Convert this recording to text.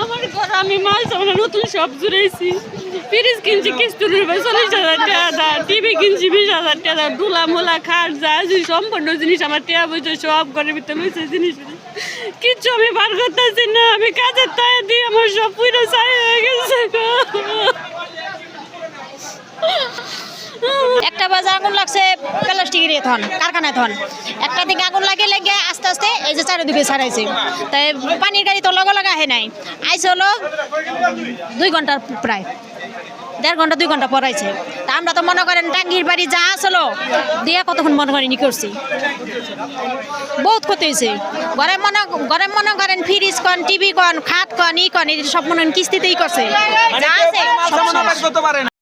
আমার ঘর আমি মাছ আমরা নতুন সব জুড়েছি, ফ্রিজ কিনছি কিস্তির উপরে 40,000 টাকা, টিভি কিনছি 20,000 টাকা, দুলা মোলা খাট যা আছে সম্পূর্ণ জিনিস আমার টাকা পয়সা সব ঘরের ভিতরে লইছে জিনিস, কিচ্ছু আমি বার করতেছি না। আমি কাজের টাকা দিয়ে আমার সব পুরো ছাই হয়ে গেছে। একটা বাজে আগুন লাগছে প্লাস্টিকের থন কারখানায় থন, একটা দিকে আগুন লাগে লেগে আস্তে আস্তে এই যে চারিদিকে ছাড়াইছে। তাই পানির গাড়ি তো লগা লগা আহে নাই, আইসে হলো 2 ঘন্টা, প্রায় 1.5 ঘন্টা 2 ঘন্টা পরাইছে। তা আমরা তো মনে করেন টাঙ্গির বাড়ি যা আসলো দিয়া কতক্ষণ মনে করেন ই করছি, বহুত ক্ষতি হয়েছে। ঘরে মনে করেন ফ্রিজ কন, টিভি কন, খাট কন, ই কন, এই সব মনে করেন কিস্তিতেই করছে, যা আছে সব শেষ।